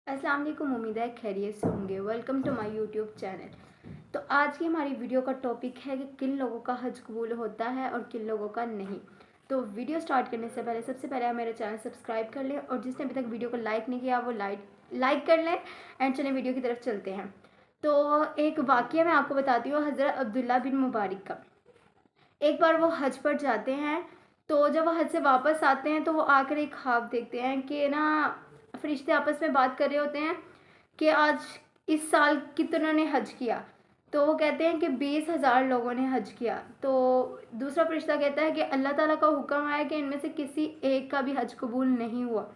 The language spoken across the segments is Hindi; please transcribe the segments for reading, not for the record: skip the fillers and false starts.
अस्सलाम वालेकुम। उम्मीद है खैरियत से होंगे। Welcome to my YouTube channel. तो आज की हमारी वीडियो का टॉपिक है कि किन लोगों का हज कबूल होता है और किन लोगों का नहीं। तो वीडियो स्टार्ट करने से पहले सबसे पहले आप मेरे चैनल सब्सक्राइब कर लें और जिसने अभी तक वीडियो को लाइक नहीं किया वो लाइक कर लें। एंड चलें वीडियो की तरफ चलते हैं। तो एक वाक़या मैं आपको बताती हूँ हज़रत अब्दुल्ला बिन मुबारक का। एक बार वो हज पर जाते हैं, तो जब वो हज से वापस आते हैं तो वो आकर एक ख्वाब देखते हैं कि ना फरिश्ते आपस में बात कर रहे होते हैं कि आज इस साल कितनों ने हज किया। तो वो कहते हैं कि 20,000 लोगों ने हज किया। तो दूसरा फरिश्ता कहता है कि अल्लाह ताला का हुक्म आया कि इनमें से किसी एक का भी हज कबूल नहीं हुआ।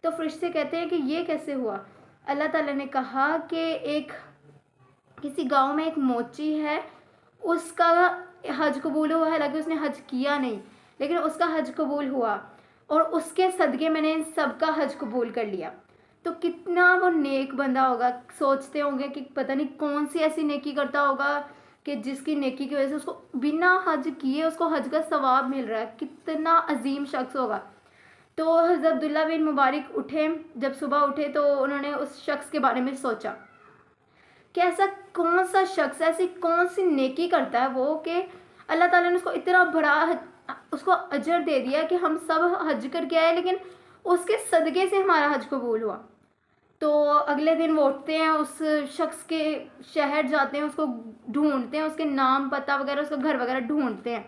तो फरिश्ते कहते हैं कि ये कैसे हुआ। अल्लाह ताला ने कहा कि एक किसी गांव में एक मोची है, उसका हज कबूल हुआ। हालांकि उसने हज किया नहीं, लेकिन उसका हज कबूल हुआ और उसके सदक़े मैंने इन सब का हज कबूल कर लिया। तो कितना वो नेक बंदा होगा। सोचते होंगे कि पता नहीं कौन सी ऐसी नेकी करता होगा कि जिसकी नेकी की वजह से उसको बिना हज किए उसको हज का सवाब मिल रहा है। कितना अजीम शख्स होगा। तो हज़रत अब्दुल्ला बिन मुबारक उठे, जब सुबह उठे तो उन्होंने उस शख्स के बारे में सोचा कि ऐसा कौन सा शख्स, ऐसी कौन सी नेकी करता है वो कि अल्लाह ताला ने उसको इतना बड़ा उसको अजर दे दिया कि हम सब हज करके आए, लेकिन उसके सदक़े से हमारा हज कबूल हुआ। तो अगले दिन वो उठते हैं, उस शख्स के शहर जाते हैं, उसको ढूंढते हैं, उसके नाम पता वगैरह उसका घर वगैरह ढूंढते हैं।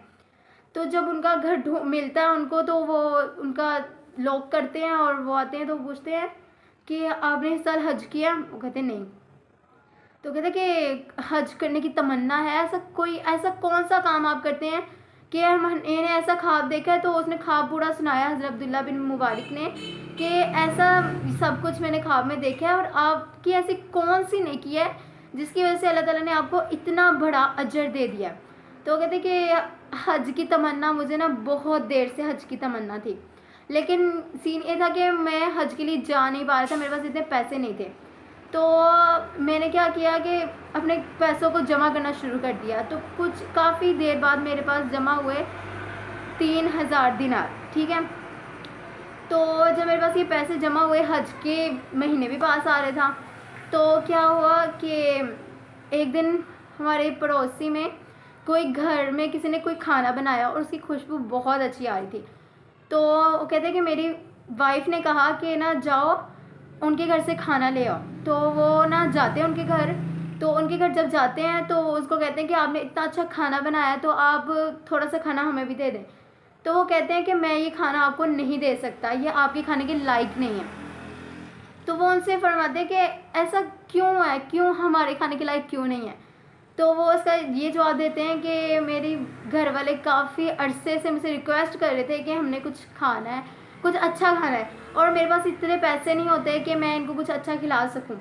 तो जब उनका घर मिलता है उनको, तो वो उनका लॉक करते हैं और वो आते हैं तो पूछते हैं कि आपने इस साल हज किया। वो कहते हैं नहीं। तो कहते कि हज करने की तमन्ना है। ऐसा कौन सा काम आप करते हैं कि मैंने ऐसा ख्वाब देखा है। तो उसने ख्वाब पूरा सुनाया हज़रत अब्दुल्ला बिन मुबारक ने कि ऐसा सब कुछ मैंने ख्वाब में देखा है और आपकी ऐसी कौन सी नेकी है जिसकी वजह से अल्लाह ताला ने आपको इतना बड़ा अजर दे दिया। तो कहते कि हज की तमन्ना मुझे ना बहुत देर से हज की तमन्ना थी, लेकिन सीन ये था कि मैं हज के लिए जा नहीं पा रहा था, मेरे पास इतने पैसे नहीं थे। तो मैंने क्या किया कि अपने पैसों को जमा करना शुरू कर दिया। तो कुछ काफ़ी देर बाद मेरे पास जमा हुए 3,000 दिनार। ठीक है। तो जब मेरे पास ये पैसे जमा हुए, हज के महीने भी पास आ रहे था, तो क्या हुआ कि एक दिन हमारे पड़ोसी में कोई घर में किसी ने कोई खाना बनाया और उसकी खुशबू बहुत अच्छी आ रही थी। तो वो कहते हैं कि मेरी वाइफ ने कहा कि ना जाओ उनके घर से खाना ले आओ। तो वो ना जाते हैं उनके घर। तो उनके घर जब जाते हैं तो उसको कहते हैं कि आपने इतना अच्छा खाना बनाया तो आप थोड़ा सा खाना हमें भी दे दें। तो वो कहते हैं कि मैं ये खाना आपको नहीं दे सकता, ये आपके खाने के लायक नहीं है। तो वो उनसे फरमाते हैं कि ऐसा क्यों है, क्यों हमारे खाने के लायक क्यों नहीं है। तो वो उसका ये जवाब देते हैं कि मेरी घर वाले काफ़ी अरसे से मुझसे रिक्वेस्ट कर रहे थे कि हमने कुछ खाना है, कुछ अच्छा खाना है, और मेरे पास इतने पैसे नहीं होते कि मैं इनको कुछ अच्छा खिला सकूं।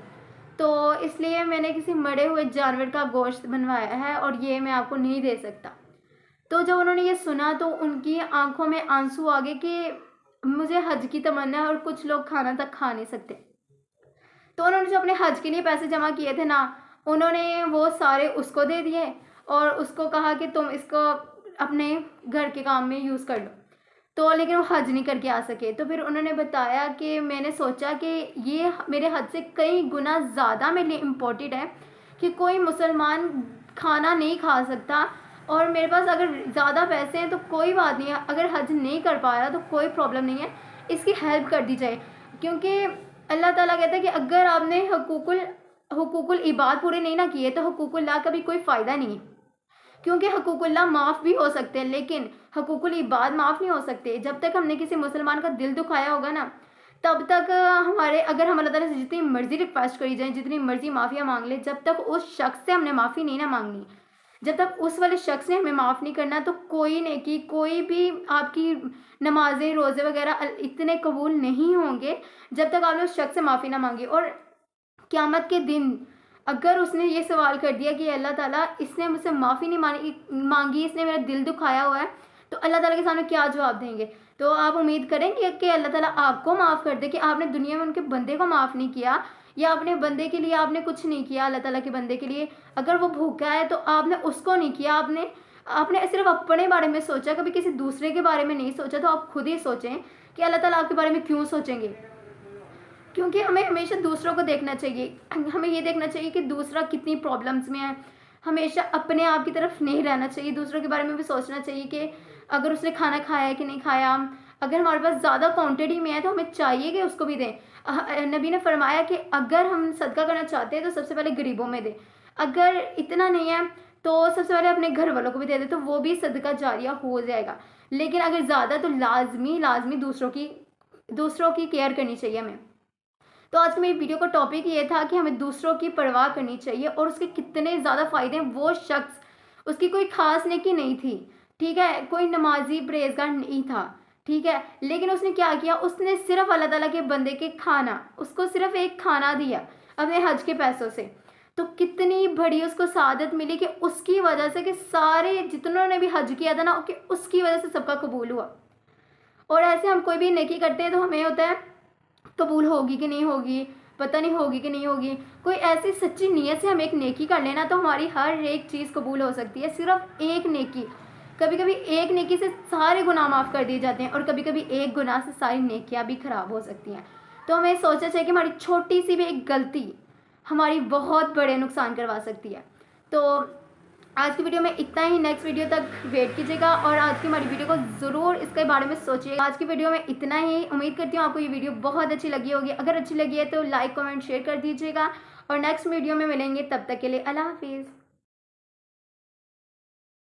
तो इसलिए मैंने किसी मरे हुए जानवर का गोश्त बनवाया है और ये मैं आपको नहीं दे सकता। तो जब उन्होंने ये सुना तो उनकी आंखों में आंसू आ गए कि मुझे हज की तमन्ना है और कुछ लोग खाना तक खा नहीं सकते। तो उन्होंने जो अपने हज के लिए पैसे जमा किए थे ना, उन्होंने वो सारे उसको दे दिए और उसको कहा कि तुम इसको अपने घर के काम में यूज़ कर लो। तो लेकिन वो हज नहीं करके आ सके। तो फिर उन्होंने बताया कि मैंने सोचा कि ये मेरे हज से कई गुना ज़्यादा मेरे लिए इम्पोर्टेंट है कि कोई मुसलमान खाना नहीं खा सकता, और मेरे पास अगर ज़्यादा पैसे हैं तो कोई बात नहीं है, अगर हज नहीं कर पा रहा तो कोई प्रॉब्लम नहीं है, इसकी हेल्प कर दी जाए। क्योंकि अल्लाह ताला कहता है कि अगर आपने हुकूकुल इबाद पूरे नहीं ना किए तो हुकूकुल्लाह का भी कोई फ़ायदा नहीं है। क्योंकि हुकूकुल्लाह माफ़ भी हो सकते हैं, लेकिन हुकूकुल इबाद माफ़ नहीं हो सकते। जब तक हमने किसी मुसलमान का दिल दुखाया होगा ना, तब तक हमारे अगर हम अल्लाह ताला से जितनी मर्ज़ी रिक्वेस्ट करी जाए, जितनी मर्ज़ी माफ़िया मांग ले, जब तक उस शख्स से हमने माफ़ी नहीं ना मांगनी, जब तक उस वाले शख्स ने हमें माफ़ नहीं करना, तो कोई नेकी, कोई भी आपकी नमाज़ें, रोज़े वगैरह इतने कबूल नहीं होंगे जब तक आपने उस शख्स से माफ़ी ना मांगी। और क़यामत के दिन अगर उसने ये सवाल कर दिया कि अल्लाह ताला इसने मुझसे माफ़ी नहीं मांगी, इसने मेरा दिल दुखाया हुआ है, तो अल्लाह ताला के सामने क्या जवाब देंगे। तो आप उम्मीद करेंगे कि अल्लाह ताला आपको माफ़ कर दे कि आपने दुनिया में उनके बंदे को माफ़ नहीं किया, या अपने बंदे के लिए आपने कुछ नहीं किया। अल्लाह ताला के बंदे के लिए अगर वो भूखा है तो आपने उसको नहीं किया, आपने सिर्फ अपने बारे में सोचा, कभी किसी दूसरे के बारे में नहीं सोचा। तो आप खुद ही सोचें कि अल्लाह ताला आपके बारे में क्यों सोचेंगे। क्योंकि हमें हमेशा दूसरों को देखना चाहिए, हमें ये देखना चाहिए कि दूसरा कितनी प्रॉब्लम्स में है। हमेशा अपने आप की तरफ नहीं रहना चाहिए, दूसरों के बारे में भी सोचना चाहिए कि अगर उसने खाना खाया है कि नहीं खाया। अगर हमारे पास ज़्यादा क्वांटिटी में है तो हमें चाहिए कि उसको भी दें। नबी ने फरमाया कि अगर हम सदका करना चाहते हैं तो सबसे पहले गरीबों में दें, अगर इतना नहीं है तो सबसे पहले अपने घर वालों को भी दे दें, तो वो भी सदका जारिया हो जाएगा। लेकिन अगर ज़्यादा तो लाजमी दूसरों की केयर करनी चाहिए हमें। तो आज की मेरी वीडियो का टॉपिक ये था कि हमें दूसरों की परवाह करनी चाहिए और उसके कितने ज़्यादा फ़ायदे हैं। वो शख्स, उसकी कोई ख़ास नेकी नहीं थी, ठीक है, कोई नमाजी परहेज़गार नहीं था, ठीक है, लेकिन उसने क्या किया, उसने सिर्फ अल्लाह ताला के बंदे के खाना, उसको सिर्फ एक खाना दिया अपने हज के पैसों से। तो कितनी बड़ी उसको सआदत मिली कि उसकी वजह से, कि सारे जितनों ने भी हज किया था ना, कि उसकी वजह से सबका कबूल हुआ। और ऐसे हम कोई भी नेकी करते हैं तो हमें होता है कबूल होगी कि नहीं होगी, पता नहीं होगी कि नहीं होगी। कोई ऐसी सच्ची नीयत से हम एक नेकी कर लेना तो हमारी हर एक चीज़ कबूल हो सकती है। सिर्फ एक नेकी, कभी कभी एक नेकी से सारे गुनाह माफ़ कर दिए जाते हैं और कभी कभी एक गुनाह से सारी नेकियां भी ख़राब हो सकती हैं। तो हमें सोचना चाहिए कि हमारी छोटी सी भी एक गलती हमारी बहुत बड़े नुकसान करवा सकती है। तो आज की वीडियो में इतना ही, नेक्स्ट वीडियो तक वेट कीजिएगा और आज की हमारी वीडियो को ज़रूर इसके बारे में सोचिए। आज की वीडियो में इतना ही, उम्मीद करती हूँ आपको ये वीडियो बहुत अच्छी लगी होगी। अगर अच्छी लगी है तो लाइक कमेंट शेयर कर दीजिएगा और नेक्स्ट वीडियो में मिलेंगे, तब तक के लिए अल्लाह हाफिज़।